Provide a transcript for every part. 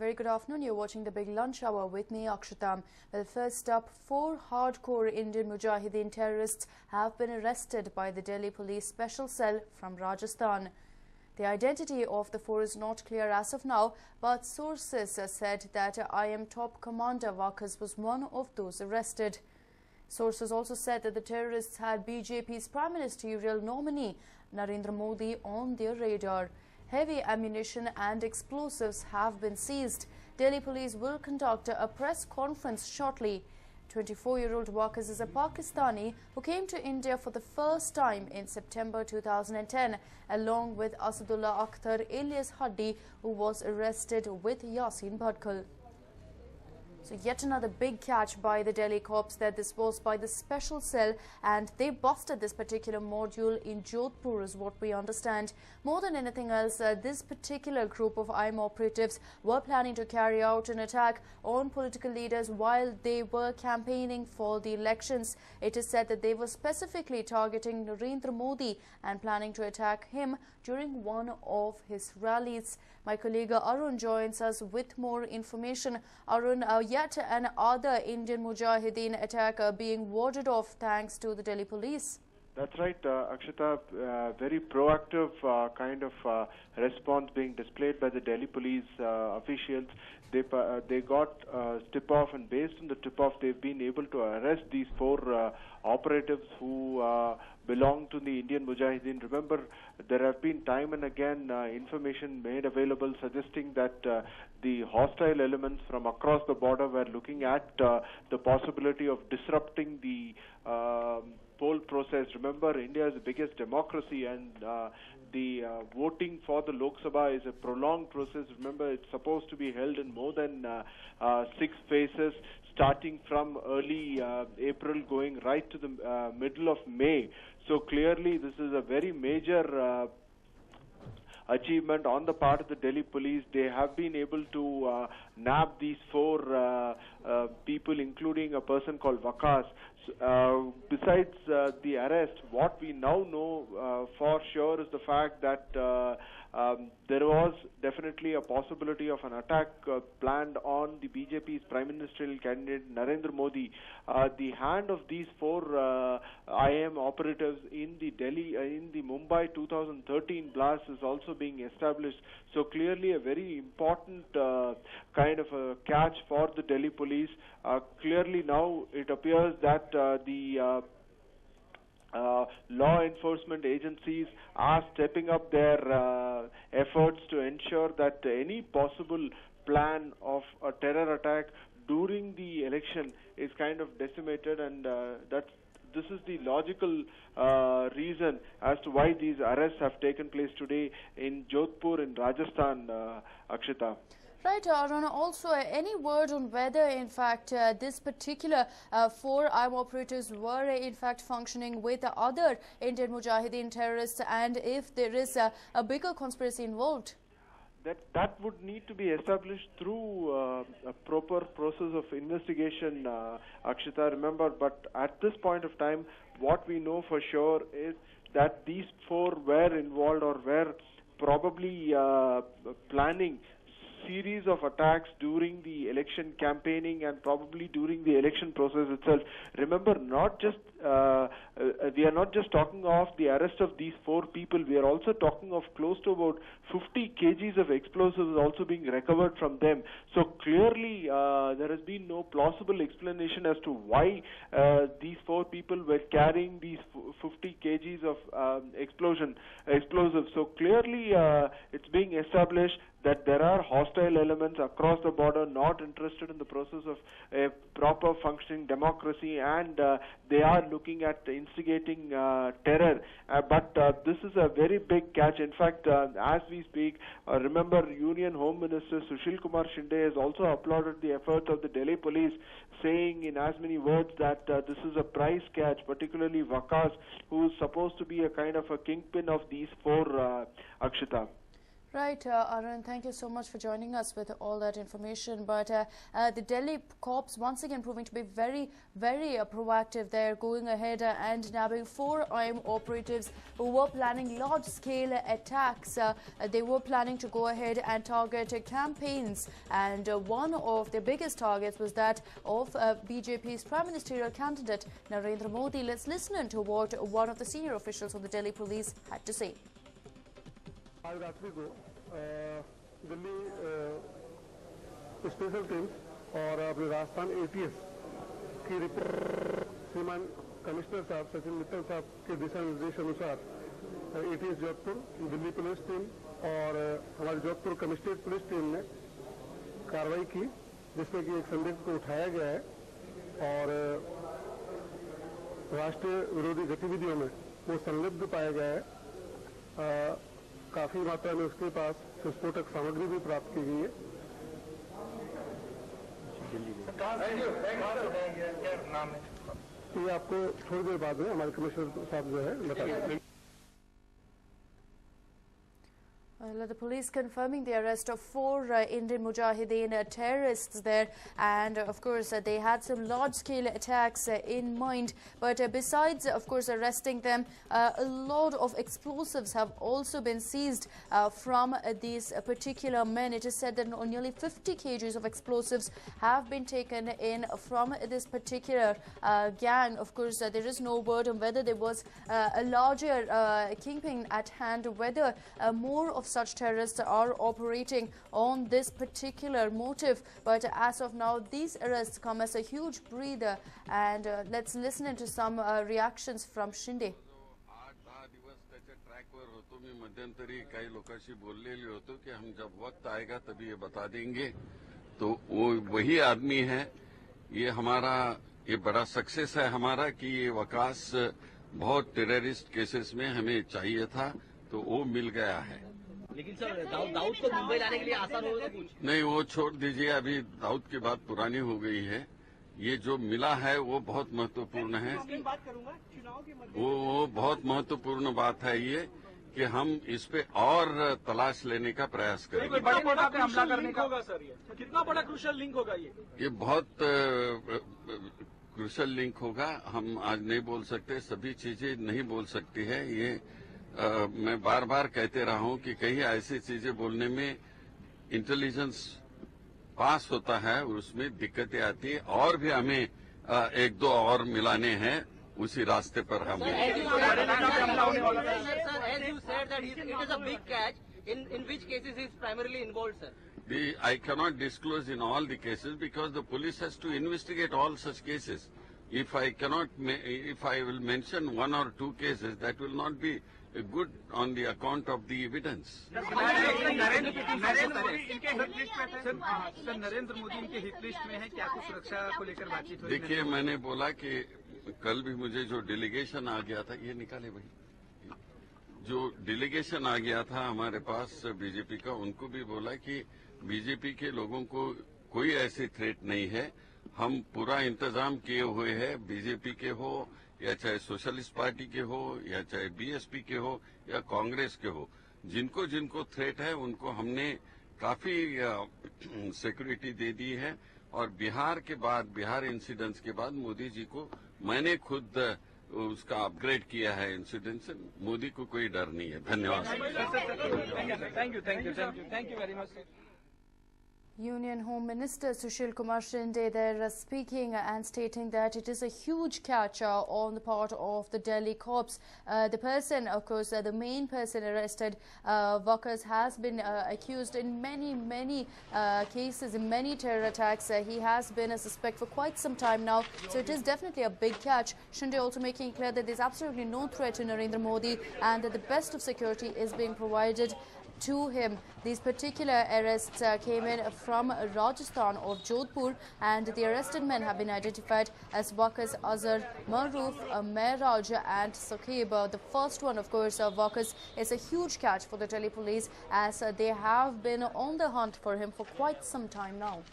very good afternoon. You're watching the Big Lunch Hour with me, Akshita. Well, first up, 4 hardcore Indian Mujahideen terrorists have been arrested by the Delhi Police Special Cell from Rajasthan. The identity of the 4 is not clear as of now, but sources said that IM top commander Waqas was one of those arrested. Sources also said that the terrorists had BJP's prime ministerial nominee Narendra Modi on their radar. Heavy ammunition and explosives have been seized. Delhi police will conduct a press conference shortly. 24-year-old Waqas is a Pakistani who came to India for the first time in September 2010, along with Asadullah Akhtar alias Haddi, who was arrested with Yasin Bhadkal. So yet another big catch by the Delhi cops that this was by the special cell, and they busted this particular module in Jodhpur is what we understand. More than anything else, this particular group of IM operatives were planning to carry out an attack on political leaders while they were campaigning for the elections. It is said that they were specifically targeting Narendra Modi and planning to attack him during one of his rallies. My colleague Arun joins us with more information. Arun, yet another Indian Mujahideen attack being warded off thanks to the Delhi police. That's right, Akshita. Very proactive kind of response being displayed by the Delhi police officials. They got tip-off, and based on the tip-off, they've been able to arrest these 4 operatives who belong to the Indian Mujahideen. Remember, there have been time and again information made available suggesting that the hostile elements from across the border were looking at the possibility of disrupting the poll process. Remember, India is the biggest democracy, and the voting for the Lok Sabha is a prolonged process. Remember, it's supposed to be held in more than 6 phases, starting from early April, going right to the middle of May. So clearly, this is a very major achievement on the part of the Delhi police. They have been able to nab these 4 people, including a person called Waqas. Besides the arrest, what we now know for sure is the fact that there was definitely a possibility of an attack planned on the BJP's Prime Ministerial candidate Narendra Modi. The hand of these 4 IM operatives in the Mumbai 2013 blast is also being established. So clearly a very important kind of a catch for the Delhi police. Clearly now it appears that the law enforcement agencies are stepping up their efforts to ensure that any possible plan of a terror attack during the election is kind of decimated, and this is the logical reason as to why these arrests have taken place today in Jodhpur in Rajasthan, Akshita. Right, Arun. Also, any word on whether, in fact, this particular 4 IM operatives were, in fact, functioning with other Indian Mujahideen terrorists, and if there is a bigger conspiracy involved? That would need to be established through a proper process of investigation, Akshita. Remember, but at this point of time, what we know for sure is that these 4 were involved or were probably planning series of attacks during the election campaigning and probably during the election process itself. Remember, we are not just talking of the arrest of these 4 people. We are also talking of close to about 50 kgs of explosives also being recovered from them. So clearly, there has been no plausible explanation as to why these 4 people were carrying these 50 kgs of explosives. So clearly, it's being established that there are hostile elements across the border not interested in the process of a proper functioning democracy, and they are looking at instigating terror. But this is a very big catch. In fact, as we speak, remember, Union Home Minister Sushil Kumar Shinde has also applauded the efforts of the Delhi police, saying in as many words that this is a prize catch, particularly Waqas, who is supposed to be a kind of a kingpin of these 4, Akshita. Right, Arun, thank you so much for joining us with all that information. But the Delhi cops once again proving to be very, very proactive. They're going ahead and nabbing 4 armed operatives who were planning large-scale attacks. They were planning to go ahead and target campaigns. And one of their biggest targets was that of BJP's Prime Ministerial candidate, Narendra Modi. Let's listen to what one of the senior officials of the Delhi police had to say. आज रात्रि को Delhi special team और अपने Rajasthan ATS की report श्रीमान commissioner साहब सचिन मित्तल साहब के दिशा निर्देश अनुसार ATS Jodhpur, Delhi police team और हमारी जोधपुर कमिश्नरेट पुलिस टीम ने कार्रवाई की, जिसमें कि एक संदिग्ध को उठाया गया है और राष्ट्रीय विरोधी गतिविधियों में वो संलिप्त पाया गया है। काफी मात्रा में उसके पास विस्फोटक सामग्री भी प्राप्त की गई है। ये आपको थोड़ी देर बाद में हमारे कमिश्नर साहब जो है बता देंगे। The police confirming the arrest of 4 Indian Mujahideen terrorists there, and of course they had some large-scale attacks in mind. But besides, of course, arresting them, a lot of explosives have also been seized from these particular men. It is said that nearly 50 kgs of explosives have been taken in from this particular gang. Of course, there is no word on whether there was a larger kingpin at hand, whether more of such terrorists are operating on this particular motive. But as of now, these arrests come as a huge breather, and let's listen into some reactions from Shinde. मी मध्यंतरी काही लोकांशी बोललेली होतो की हम जब वक्त आएगा तभी ये बता देंगे, तो वो वही आदमी है। ये हमारा ये बड़ा सक्सेस है हमारा कि ये वकास बहुत टेररिस्ट केसेस में हमें चाहिए था, तो वो मिल गया है। लेकिन सर दाऊद को मुंबई लाने के लिए आसान होगा कुछ? नहीं, वो छोड़ दीजिए, अभी दाऊद की बात पुरानी हो गई है। ये जो मिला है वो बहुत महत्वपूर्ण है। वो बहुत महत्वपूर्ण बात है ये कि हम इस पे और तलाश लेने का प्रयास करेंगे। हमला करने का होगा सर, ये कितना बड़ा क्रूशल लिंक होगा? ये बहुत क्रूशल लिंक होगा। हम आज नहीं बोल सकते, सभी चीजें नहीं बोल सकती है। ये मैं बार बार कहते रहा हूं कि कहीं ऐसी चीजें बोलने में इंटेलिजेंस पास होता है, उसमें दिक्कतें आती है, और भी हमें 1-2 और मिलाने हैं उसी रास्ते पर हम। I cannot disclose in all the cases because the police has to investigate all such cases. If I will mention 1 or 2 cases, that will not be good on the account of the evidence. Narendra Modi इनके hit list में है, क्या कुछ सुरक्षा को लेकर बातचीत हुई? देखिए, मैंने बोला कि कल भी मुझे जो डेलीगेशन आ गया था, ये निकाले भाई, जो डेलीगेशन आ गया था हमारे पास बीजेपी का, उनको भी बोला कि बीजेपी के लोगों को कोई ऐसी थ्रेट नहीं है। हम पूरा इंतजाम किए हुए हैं, बीजेपी के हो या चाहे सोशलिस्ट पार्टी के हो या चाहे बीएसपी के हो या कांग्रेस के हो, जिनको जिनको थ्रेट है उनको हमने काफी सिक्योरिटी दे दी है। और बिहार के बाद, बिहार इंसिडेंट्स के बाद मोदी जी को मैंने खुद उसका अपग्रेड किया है इंसिडेंट से। मोदी को कोई डर नहीं है। धन्यवाद। Thank you very much. Union Home Minister Sushil Kumar Shinde there speaking and stating that it is a huge catch on the part of the Delhi cops. The person, of course, the main person arrested, Waqas, has been accused in many cases, in many terror attacks. He has been a suspect for quite some time now, so it is definitely a big catch. Shinde also making clear that there is absolutely no threat to Narendra Modi and that the best of security is being provided to him. These particular arrests came in from Rajasthan of Jodhpur, and the arrested men have been identified as Waqas, Azhar, Maroof, Mehraj and Saqib. The first one, of course, Waqas, is a huge catch for the Delhi police, as they have been on the hunt for him for quite some time now.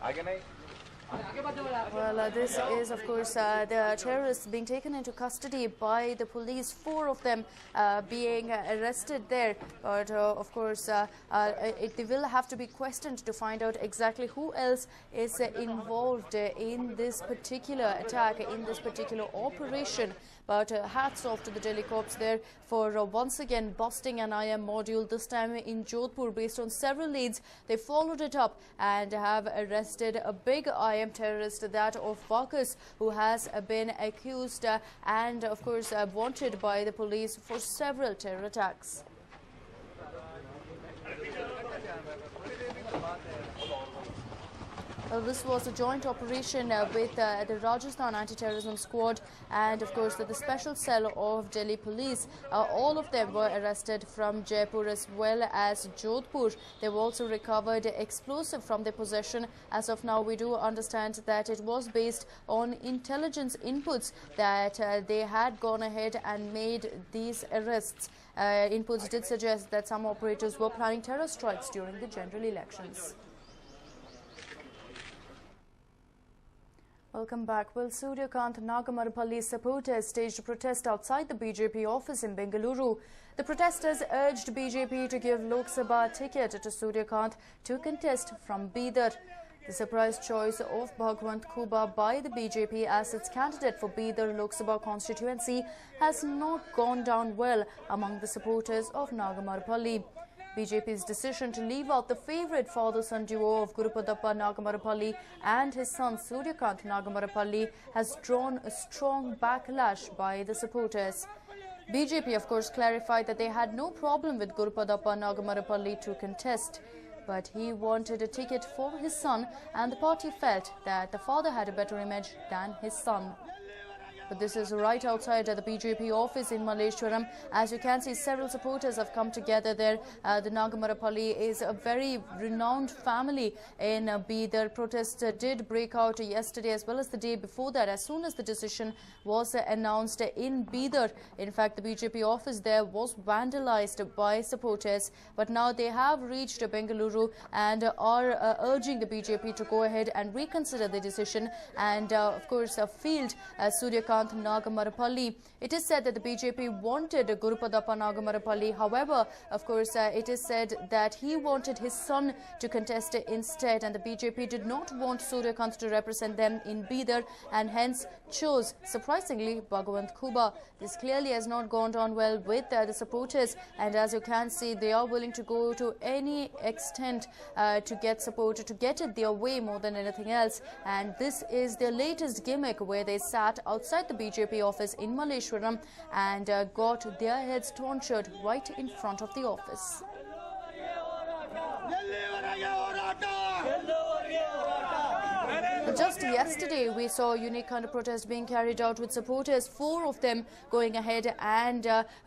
आगे नहीं Well, this is, of course, the terrorists being taken into custody by the police, 4 of them being arrested there. But, of course, they will have to be questioned to find out exactly who else is involved in this particular attack, in this particular operation. But hats off to the Delhi cops there for once again busting an IM module, this time in Jodhpur. Based on several leads, they followed it up and have arrested a big IM terrorist, that of Bacchus, who has been accused and, of course, wanted by the police for several terror attacks. This was a joint operation with the Rajasthan Anti-Terrorism Squad and, of course, the special cell of Delhi Police. All of them were arrested from Jaipur as well as Jodhpur. They've also recovered explosive from their possession. As of now, we do understand that it was based on intelligence inputs that they had gone ahead and made these arrests. Inputs did suggest that some operators were planning terror strikes during the general elections. Welcome back. Well, Suryakant Nagamarapalli supporters staged a protest outside the BJP office in Bengaluru. The protesters urged BJP to give Lok Sabha ticket to Suryakant to contest from Bidar. The surprise choice of Bhagwant Kuba by the BJP as its candidate for Bidar Lok Sabha constituency has not gone down well among the supporters of Nagamarapalli. BJP's decision to leave out the favourite father-son duo of Gurupadappa Nagamarapalli and his son Suryakant Nagamarapalli has drawn a strong backlash by the supporters. BJP, of course, clarified that they had no problem with Gurupadappa Nagamarapalli to contest, but he wanted a ticket for his son and the party felt that the father had a better image than his son. But this is right outside the BJP office in Malleshwaram. As you can see, several supporters have come together there. The Nagamarapalli is a very renowned family in Bidar. Protests did break out yesterday as well as the day before that, as soon as the decision was announced in Bidar. In fact, the BJP office there was vandalized by supporters. But now they have reached Bengaluru and are urging the BJP to go ahead and reconsider the decision and, of course, field Suryakant Nagamarapalli. It is said that the BJP wanted Gurupadappa Nagamarapalli. However, of course, it is said that he wanted his son to contest instead, and the BJP did not want Suryakant to represent them in Bidar and hence chose, surprisingly, Bhagwant Kuba. This clearly has not gone down well with the supporters, and as you can see, they are willing to go to any extent to get support, to get it their way more than anything else. And this is their latest gimmick, where they sat outside the BJP office in Malleshwaram and got their heads tortured right in front of the office. Just yesterday, we saw a unique kind of protest being carried out with supporters, 4 of them going ahead and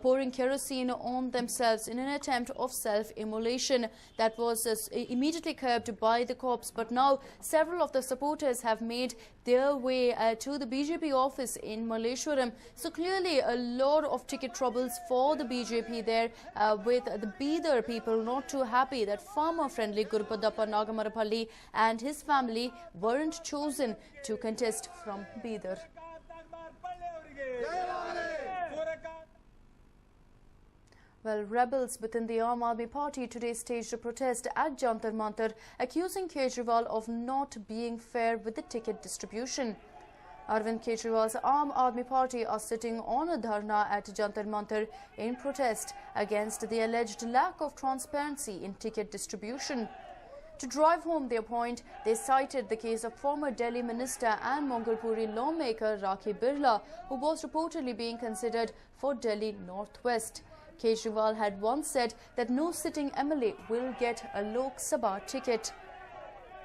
pouring kerosene on themselves in an attempt of self-immolation. That was immediately curbed by the cops. But now several of the supporters have made their way to the BJP office in Malleshwaram. So clearly a lot of ticket troubles for the BJP there, with the Bidar people not too happy that farmer-friendly Gurupadappa Nagamarapalli and his family weren't chosen to contest from Bidar. Well, rebels within the Aam Aadmi Party today staged a protest at Jantar Mantar, accusing Kejriwal of not being fair with the ticket distribution. Arvind Kejriwal's Aam Aadmi Party are sitting on a dharna at Jantar Mantar in protest against the alleged lack of transparency in ticket distribution. To drive home their point, they cited the case of former Delhi minister and Mangalpuri lawmaker Rakhi Birla, who was reportedly being considered for Delhi Northwest. Kejriwal had once said that no sitting MLA will get a Lok Sabha ticket.